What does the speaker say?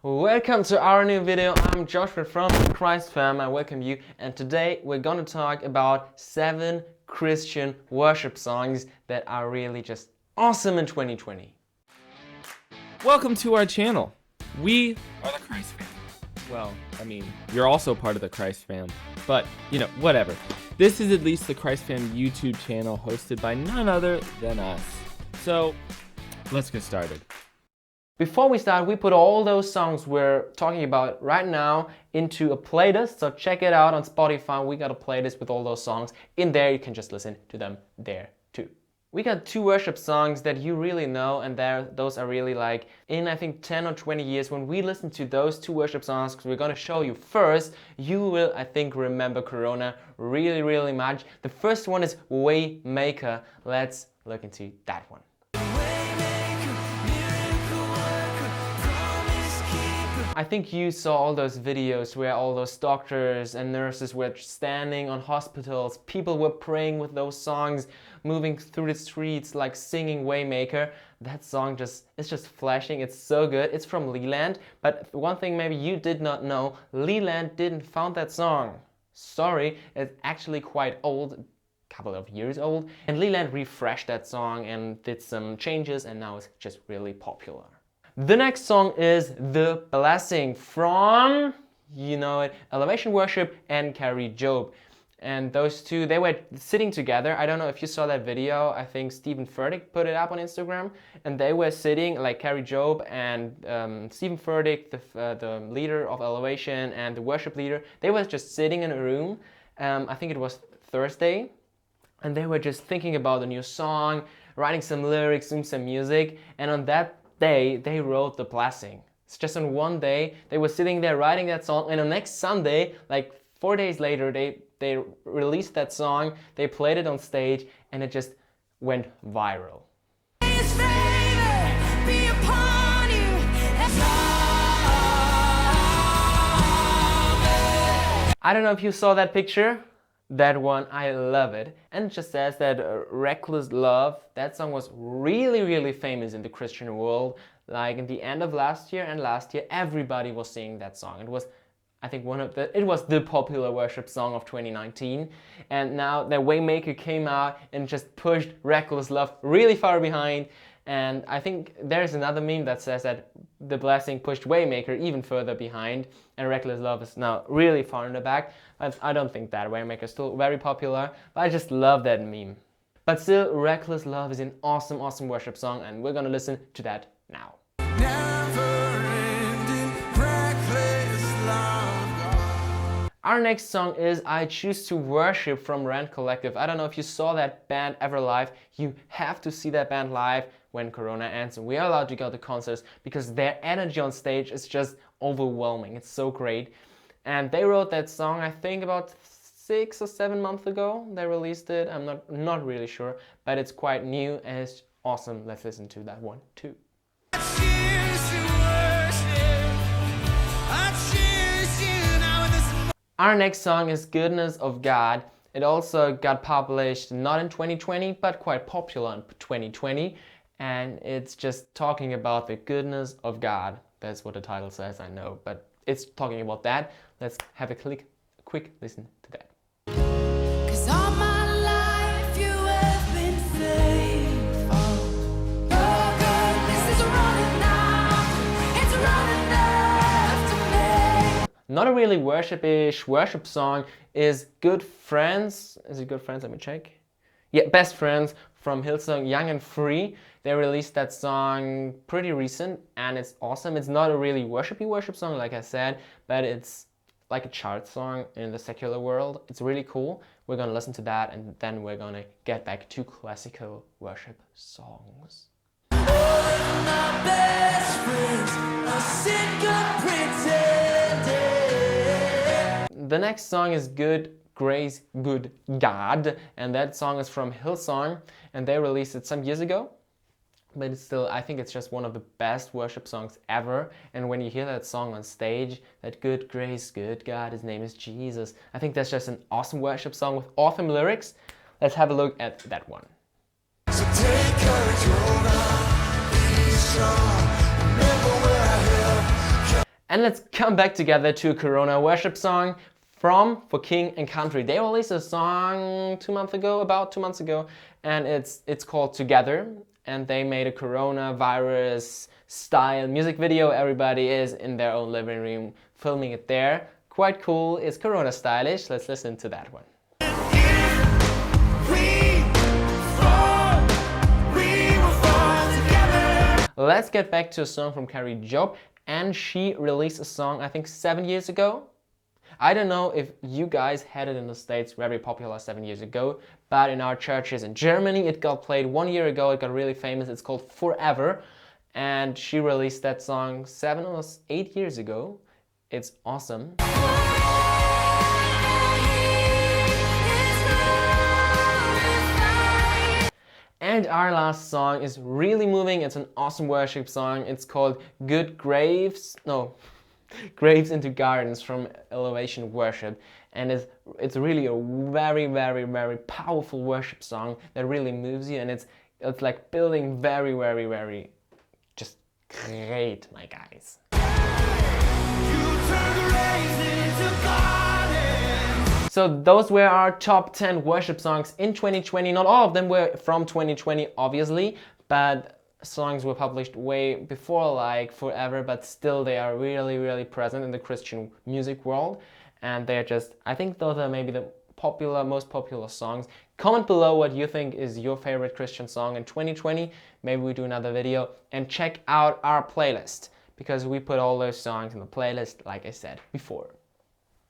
Welcome to our new video. I'm Joshua from the Christ Fam. I welcome you, and today we're gonna talk about 7 Christian worship songs that are really just awesome in 2020. Welcome to our channel. We are the Christ Fam. Well, I mean, you're also part of the Christ Fam, but whatever. This is at least the Christ Fam YouTube channel hosted by none other than us. So, let's get started. Before we start, we put all those songs we're talking about right now into a playlist, so check it out on Spotify. We got a playlist with all those songs. In there, you can just listen to them there too. We got 2 worship songs that you really know, and those are really like in I think 10 or 20 years when we listen to those 2 worship songs, because we're gonna show you first, you will I think remember Corona really much. The first one is Waymaker. Let's look into that one. I think you saw all those videos where all those doctors and nurses were standing on hospitals. People were praying with those songs, moving through the streets, like singing Waymaker. That song is just flashing. It's so good. It's from Leeland. But one thing maybe you did not know, Leeland didn't found that song. Sorry, it's actually quite old, a couple of years old. And Leeland refreshed that song and did some changes, and now it's just really popular. The next song is The Blessing from, you know it, Elevation Worship and Kari, Jobe. And those two, they were sitting together. I don't know if you saw that video. I think Stephen Furtick put it up on Instagram. And they were sitting, like Kari, Jobe and Stephen Furtick, the leader of Elevation and the worship leader. They were just sitting in a room. I think it was Thursday. And they were just thinking about a new song, writing some lyrics, doing some music. And on that day, they wrote The Blessing. It's just on one day, they were sitting there writing that song, and on next Sunday, like 4 days later, they released that song, they played it on stage, and it just went viral. I don't know if you saw that picture. That one, I love it. And it just says that Reckless Love, that song was really famous in the Christian world. Like in the end of last year and last year, everybody was singing that song. It was, I think, it was the popular worship song of 2019. And now the Waymaker came out and just pushed Reckless Love really far behind. And I think there's another meme that says that The Blessing pushed Waymaker even further behind, and Reckless Love is now really far in the back. But I don't think that Waymaker is still very popular, but I just love that meme. But still, Reckless Love is an awesome worship song, and we're gonna listen to that now. Our next song is I Choose to Worship from Rend Collective. I don't know if you saw that band ever live. You have to see that band live when Corona ends and we are allowed to go to concerts, because their energy on stage is just overwhelming. It's so great. And they wrote that song, I think about 6 or 7 months ago. They released it. I'm not really sure, but it's quite new and it's awesome. Let's listen to that one too. Our next song is Goodness of God. It also got published not in 2020, but quite popular in 2020. And it's just talking about the goodness of God. That's what the title says, I know, but it's talking about that. Let's have a quick listen to that. Not a really worship-ish worship song is Good Friends. Is it Good Friends? Let me check. Yeah, Best Friends from Hillsong, Young and Free. They released that song pretty recent and it's awesome. It's not a really worshipy worship song, like I said, but it's like a chart song in the secular world. It's really cool. We're gonna listen to that and then we're gonna get back to classical worship songs. The next song is Good Grace, Good God, and that song is from Hillsong, and they released it some years ago. But it's still, I think it's just one of the best worship songs ever. And when you hear that song on stage, that Good Grace, Good God, His name is Jesus, I think that's just an awesome worship song with awesome lyrics. Let's have a look at that one. So take courage, be strong, remember where I And let's come back together to a Corona worship song from For King and Country. They released a song about 2 months ago, and it's called Together. And they made a coronavirus style music video. Everybody is in their own living room filming it there. Quite cool. It's Corona stylish. Let's listen to that one. Let's get back to a song from Kari, Jobe, and she released a song I think 7 years ago. I don't know if you guys had it in the States, very popular 7 years ago, but in our churches in Germany it got played 1 year ago. It got really famous. It's called Forever, and she released that song 7 or 8 years ago. It's awesome. And our last song is really moving. It's an awesome worship song. It's called Graves into Gardens from Elevation Worship. And it's really a very, very, very powerful worship song that really moves you. And it's like building very, very, very just great, my guys. So those were our top 10 worship songs in 2020. Not all of them were from 2020, obviously, but songs were published way before, like Forever, but still they are really, really present in the Christian music world. And they're just, I think those are maybe the most popular songs. Comment below what you think is your favorite Christian song in 2020. Maybe we do another video. And check out our playlist, because we put all those songs in the playlist, like I said before.